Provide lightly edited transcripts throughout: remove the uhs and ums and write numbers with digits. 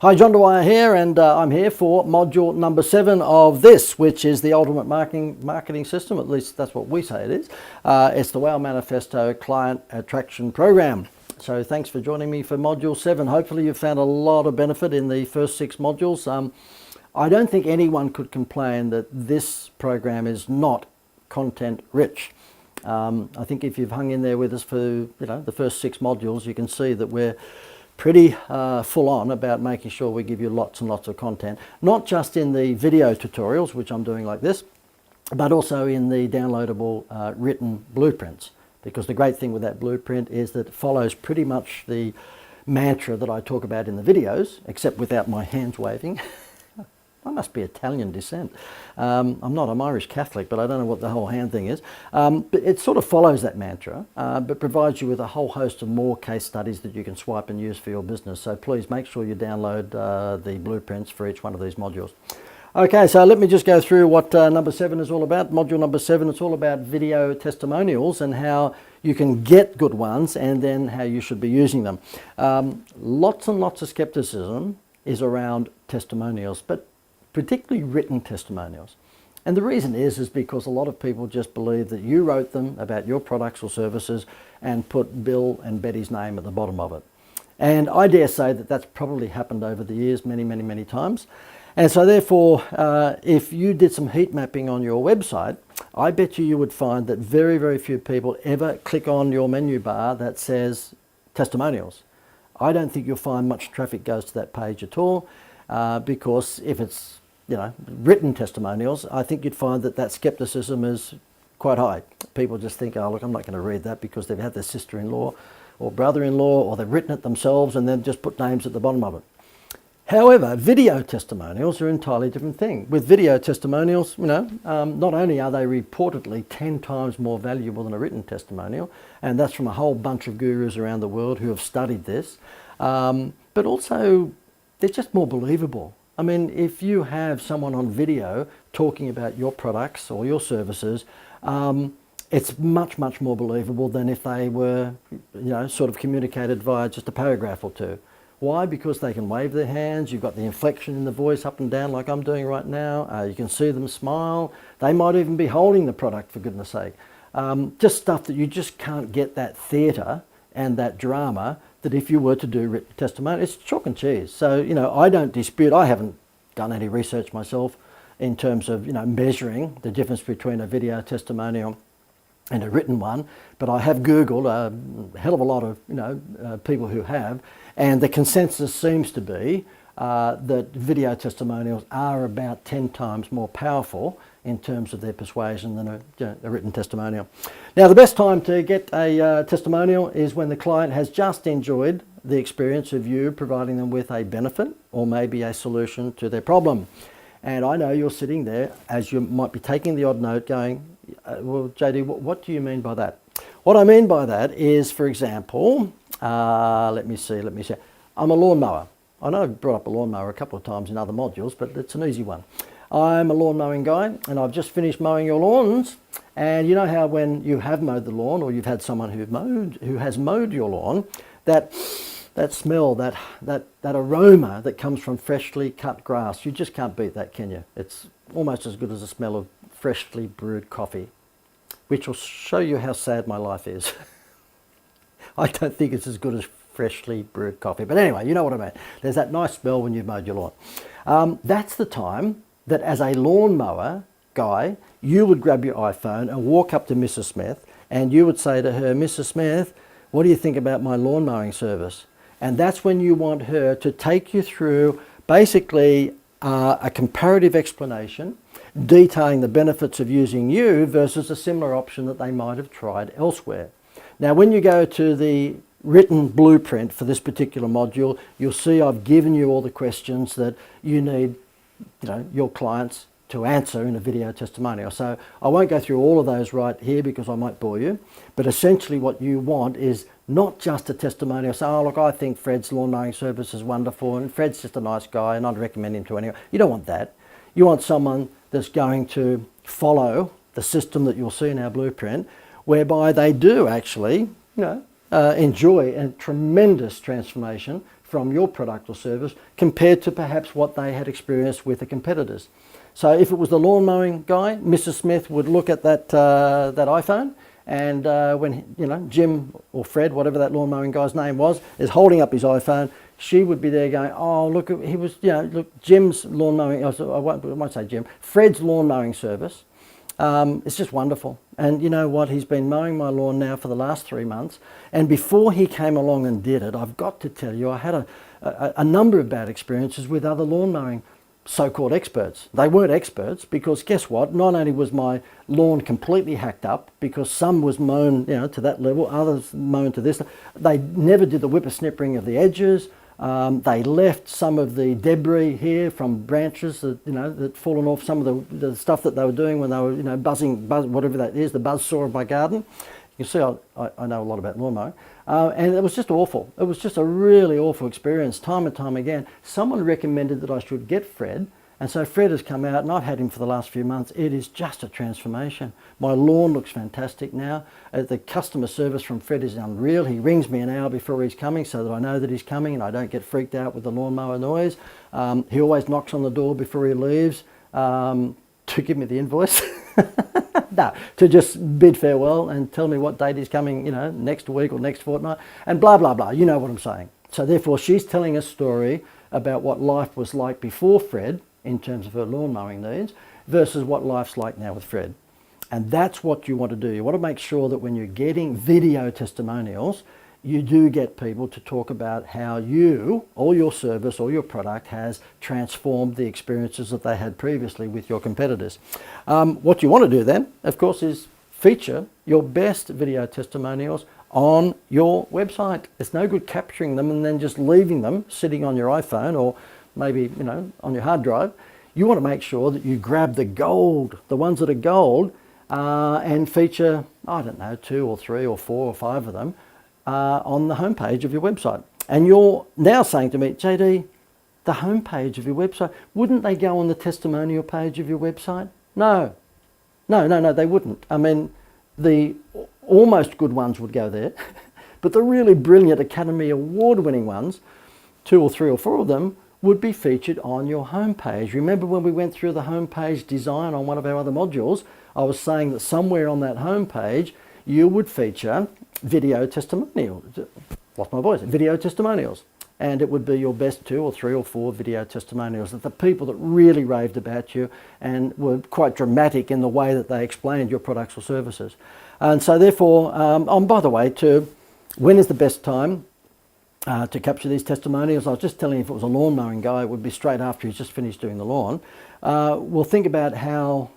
Hi, John Dwyer here, and I'm here for module number 7 of this, which is the ultimate marketing system. At least that's what we say it is. It's the WOW Manifesto Client Attraction Program. So thanks for joining me for module 7. Hopefully you've found a lot of benefit in the first 6 modules. I don't think anyone could complain that this program is not content rich. I think if you've hung in there with us for the first 6 modules, you can see that we're pretty full on about making sure we give you lots and lots of content, not just in the video tutorials, which I'm doing like this, but also in the downloadable written blueprints. Because the great thing with that blueprint is that it follows pretty much the mantra that I talk about in the videos, except without my hands waving. I must be Italian descent. I'm not, I'm Irish Catholic, but I don't know what the whole hand thing is. But it sort of follows that mantra, but provides you with a whole host of more case studies that you can swipe and use for your business. So please make sure you download the blueprints for each one of these modules. Okay, so let me just go through what number 7 is all about. Module number 7, it's all about video testimonials and how you can get good ones and then how you should be using them. Lots and lots of skepticism is around testimonials, but particularly written testimonials. And the reason is because a lot of people just believe that you wrote them about your products or services and put Bill and Betty's name at the bottom of it. And I dare say that that's probably happened over the years many times. And so therefore, if you did some heat mapping on your website, I bet you would find that very few people ever click on your menu bar that says testimonials. I don't think you'll find much traffic goes to that page at all, because if it's written testimonials, I think you'd find that skepticism is quite high. People just think, oh look, I'm not going to read that because they've had their sister-in-law or brother-in-law, or they've written it themselves and then just put names at the bottom of it. However, video testimonials are an entirely different thing. With video testimonials, not only are they reportedly 10 times more valuable than a written testimonial, and that's from a whole bunch of gurus around the world who have studied this, but also they're just more believable. I mean, if you have someone on video talking about your products or your services, it's much more believable than if they were, sort of communicated via just a paragraph or two. Why? Because they can wave their hands, you've got the inflection in the voice up and down like I'm doing right now, you can see them smile, they might even be holding the product, for goodness sake. Just stuff that you just can't get that theatre and that drama that if you were to do written testimony, it's chalk and cheese. So, I don't dispute, I haven't done any research myself in terms of, measuring the difference between a video testimonial and a written one, but I have Googled a hell of a lot of, people who have, and the consensus seems to be that video testimonials are about 10 times more powerful in terms of their persuasion than a written testimonial. Now, the best time to get a testimonial is when the client has just enjoyed the experience of you providing them with a benefit or maybe a solution to their problem. And I know you're sitting there, as you might be taking the odd note, going, well, JD, what do you mean by that? What I mean by that is, for example, let me see. I'm a lawnmower. I know I've brought up a lawnmower a couple of times in other modules, but it's an easy one. I'm a lawn mowing guy, and I've just finished mowing your lawns. And you know how when you have mowed the lawn, or you've had someone who has mowed your lawn, that smell, that aroma that comes from freshly cut grass, you just can't beat that, can you? It's almost as good as the smell of freshly brewed coffee, which will show you how sad my life is. I don't think it's as good as freshly brewed coffee. But anyway, you know what I mean. There's that nice smell when you've mowed your lawn. That's the time that as a lawnmower guy, you would grab your iPhone and walk up to Mrs. Smith and you would say to her, Mrs. Smith, what do you think about my lawn mowing service? And that's when you want her to take you through basically a comparative explanation detailing the benefits of using you versus a similar option that they might have tried elsewhere. Now, when you go to the written blueprint for this particular module, you'll see I've given you all the questions that you need your clients to answer in a video testimonial. So I won't go through all of those right here because I might bore you, but essentially what you want is not just a testimonial. So, oh look, I think Fred's lawn mowing service is wonderful and Fred's just a nice guy and I'd recommend him to anyone. You don't want that. You want someone that's going to follow the system that you'll see in our blueprint, whereby they do actually enjoy a tremendous transformation from your product or service compared to perhaps what they had experienced with the competitors. So if it was the lawn mowing guy, Mrs. Smith would look at that iPhone, and when Jim or Fred, whatever that lawn mowing guy's name was, is holding up his iPhone, she would be there going, oh, look, he was, look, Jim's lawn mowing, I won't say Jim, Fred's lawn mowing service. It's just wonderful. And you know what? He's been mowing my lawn now for the last 3 months. And before he came along and did it, I've got to tell you, I had a number of bad experiences with other lawn mowing so-called experts. They weren't experts because guess what? Not only was my lawn completely hacked up because some was mown to that level, others mown to this. They never did the whippersnippering of the edges. They left some of the debris here from branches that that fallen off some of the stuff that they were doing when they were buzzing whatever that is, the buzz saw of my garden. You can see I know a lot about lawn mowing, and it was just awful. It was just a really awful experience time and time again. Someone recommended that I should get Fred. And so Fred has come out, and I've had him for the last few months. It is just a transformation. My lawn looks fantastic now. The customer service from Fred is unreal. He rings me an hour before he's coming so that I know that he's coming and I don't get freaked out with the lawnmower noise. He always knocks on the door before he leaves to give me the invoice. No, to just bid farewell and tell me what date he's coming, next week or next fortnight, and blah, blah, blah. You know what I'm saying. So therefore, she's telling a story about what life was like before Fred, in terms of her lawn mowing needs, versus what life's like now with Fred. And that's what you want to do. You want to make sure that when you're getting video testimonials, you do get people to talk about how you, or your service, or your product has transformed the experiences that they had previously with your competitors. What you want to do then, of course, is feature your best video testimonials on your website. It's no good capturing them and then just leaving them sitting on your iPhone or maybe on your hard drive. You want to make sure that you grab the gold, the ones that are gold, and feature, I don't know, 2 or 3 or 4 or 5 of them on the homepage of your website. And you're now saying to me, JD, the homepage of your website, wouldn't they go on the testimonial page of your website? No, they wouldn't. I mean, the almost good ones would go there, but the really brilliant Academy Award-winning ones, 2 or 3 or 4 of them, would be featured on your homepage. Remember when we went through the homepage design on one of our other modules, I was saying that somewhere on that homepage you would feature video testimonials. Lost my voice. Video testimonials. And it would be your best 2 or 3 or 4 video testimonials of the people that really raved about you and were quite dramatic in the way that they explained your products or services. And so therefore, by the way, when is the best time to capture these testimonials? I was just telling you, if it was a lawn mowing guy, it would be straight after he's just finished doing the lawn. We'll think about how,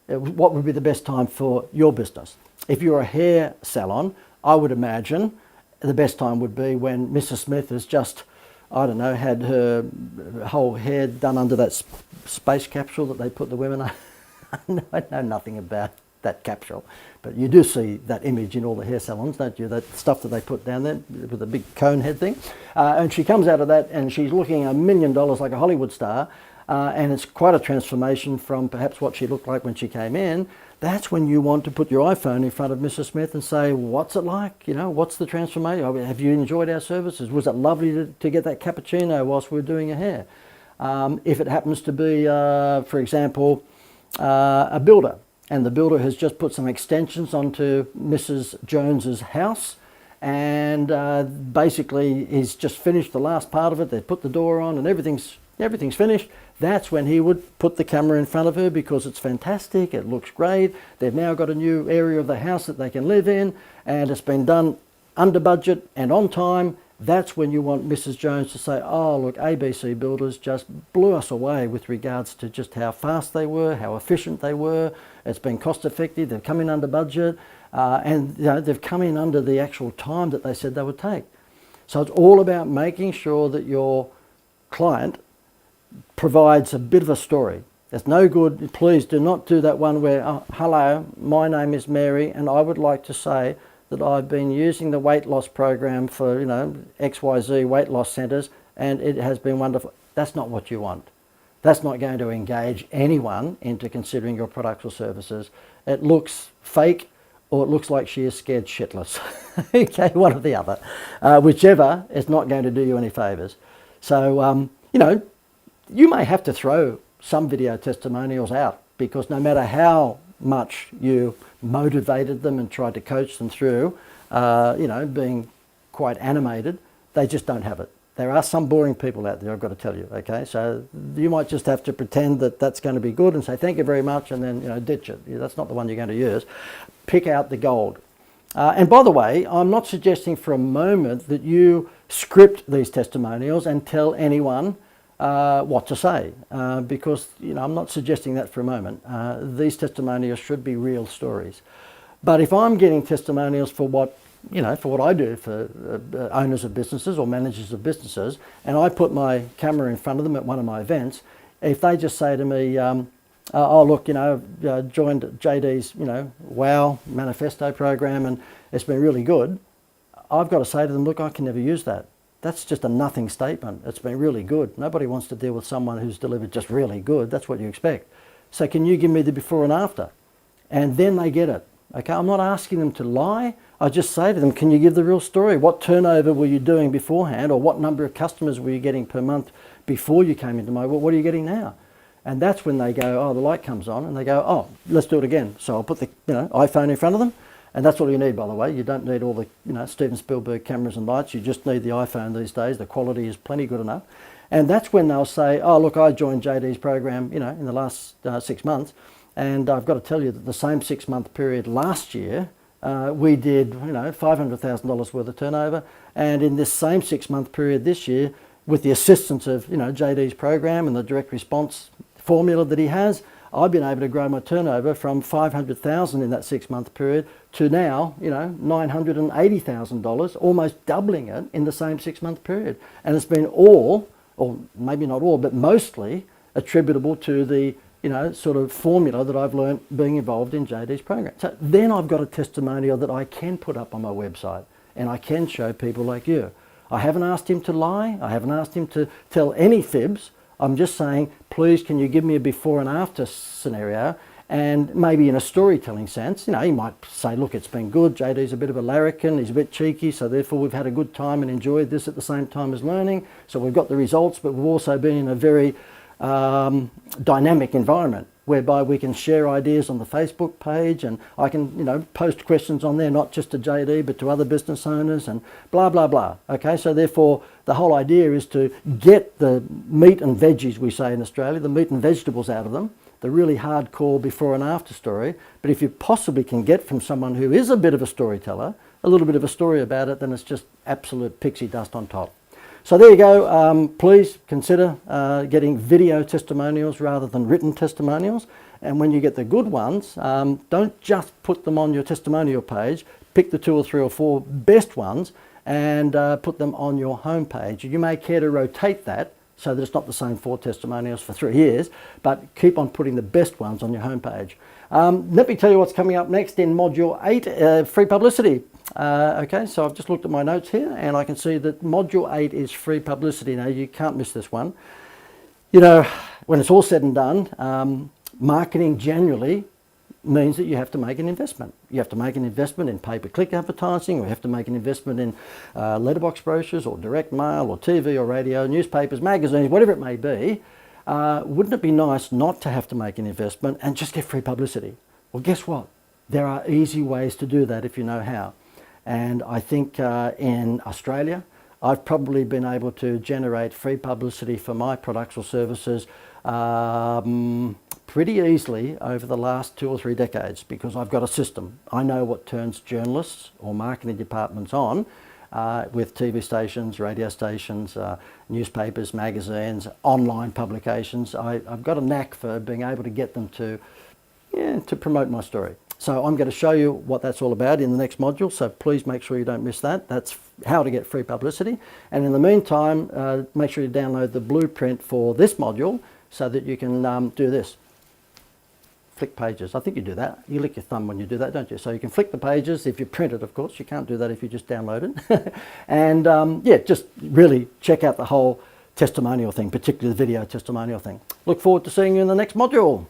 what would be the best time for your business. If you're a hair salon, I would imagine the best time would be when Mrs. Smith has just, I don't know, had her whole hair done under that space capsule that they put the women on. I know nothing about that capsule, but you do see that image in all the hair salons, don't you? That stuff that they put down there with the big cone head thing. And she comes out of that and she's looking $1 million like a Hollywood star. And it's quite a transformation from perhaps what she looked like when she came in. That's when you want to put your iPhone in front of Mrs. Smith and say, what's it like? What's the transformation? Have you enjoyed our services? Was it lovely to get that cappuccino whilst we were doing your hair? If it happens to be, for example, a builder, and the builder has just put some extensions onto Mrs. Jones's house, and basically he's just finished the last part of it. They've put the door on and everything's finished. That's when he would put the camera in front of her because it's fantastic, it looks great. They've now got a new area of the house that they can live in, and it's been done under budget and on time. That's when you want Mrs. Jones to say, oh, look, ABC Builders just blew us away with regards to just how fast they were, how efficient they were. It's been cost effective, they've come in under budget, and they've come in under the actual time that they said they would take. So it's all about making sure that your client provides a bit of a story. It's no good, please do not do that one where, oh, hello, my name is Mary and I would like to say that I've been using the weight loss program for, XYZ weight loss centers and it has been wonderful. That's not what you want. That's not going to engage anyone into considering your products or services. It looks fake or it looks like she is scared shitless. Okay, one or the other. Whichever is not going to do you any favours. So, you know, you may have to throw some video testimonials out, because no matter how much you motivated them and tried to coach them through, you know, being quite animated, they just don't have it. There are some boring people out there, I've got to tell you, okay? So you might just have to pretend that that's going to be good and say thank you very much, and then, you know, ditch it. That's not the one you're going to use. Pick out the gold. And by the way, I'm not suggesting for a moment that you script these testimonials and tell anyone what to say, because, you know, I'm not suggesting that for a moment. These testimonials should be real stories. But if I'm getting testimonials for what, you know, for what I do for owners of businesses or managers of businesses, and I put my camera in front of them at one of my events, if they just say to me, oh look, you know, joined JD's, you know, WOW manifesto program and it's been really good, I've got to say to them, look, I can never use that. That's just a nothing statement. It's been really good. Nobody wants to deal with someone who's delivered just really good. That's what you expect. So can you give me the before and after? And then they get it. Okay, I'm not asking them to lie. I just say to them, can you give the real story? What turnover were you doing beforehand, or what number of customers were you getting per month before you came into my, what are you getting now? And that's when they go, oh, the light comes on, and they go, oh, let's do it again. So I'll put the, you know, iPhone in front of them, and that's all you need, by the way. You don't need all the, you know, Steven Spielberg cameras and lights. You just need the iPhone these days. The quality is plenty good enough. And that's when they'll say, oh, look, I joined JD's program, you know, in the last 6 months, and I've got to tell you that the same 6-month period last year, we did, you know, $500,000 worth of turnover, and in this same 6-month period this year, with the assistance of, you know, JD's program and the direct response formula that he has, I've been able to grow my turnover from $500,000 in that 6-month period to now, you know, $980,000, almost doubling it in the same 6-month period. And it's been all, or maybe not all, but mostly attributable to the, you know, sort of formula that I've learned being involved in JD's program. So then I've got a testimonial that I can put up on my website and I can show people like you. I haven't asked him to lie. I haven't asked him to tell any fibs. I'm just saying, please, can you give me a before and after scenario? And maybe in a storytelling sense, you know, he might say, look, it's been good. JD's a bit of a larrikin. He's a bit cheeky. So therefore we've had a good time and enjoyed this at the same time as learning. So we've got the results, but we've also been in a very dynamic environment whereby we can share ideas on the Facebook page, and I can, you know, post questions on there, not just to JD, but to other business owners, and blah, blah, blah. Okay, so therefore the whole idea is to get the meat and veggies, we say in Australia, the meat and vegetables out of them, the really hardcore before and after story. But if you possibly can get from someone who is a bit of a storyteller, a little bit of a story about it, then it's just absolute pixie dust on top. So there you go. Please consider getting video testimonials rather than written testimonials. And when you get the good ones, don't just put them on your testimonial page. Pick the 2 or 3 or 4 best ones and put them on your homepage. You may care to rotate that so that it's not the same 4 testimonials for 3 years, but keep on putting the best ones on your homepage. Let me tell you what's coming up next in Module 8, free publicity. Okay, so I've just looked at my notes here and I can see that Module 8 is free publicity. Now, you can't miss this one. You know, when it's all said and done, marketing generally means that you have to make an investment. You have to make an investment in pay-per-click advertising, or you have to make an investment in letterbox brochures or direct mail or TV or radio, newspapers, magazines, whatever it may be. Wouldn't it be nice not to have to make an investment and just get free publicity? Well, guess what? There are easy ways to do that if you know how. And I think in Australia, I've probably been able to generate free publicity for my products or services pretty easily over the last 2 or 3 decades, because I've got a system. I know what turns journalists or marketing departments on with TV stations, radio stations, newspapers, magazines, online publications. I've got a knack for being able to get them to promote my story. So I'm going to show you what that's all about in the next module, so please make sure you don't miss that. That's how to get free publicity. And in the meantime, make sure you download the blueprint for this module so that you can do this. Flick pages. I think you do that. You lick your thumb when you do that, don't you? So you can flick the pages if you print it, of course. You can't do that if you just download it. And yeah, just really check out the whole testimonial thing, particularly the video testimonial thing. Look forward to seeing you in the next module.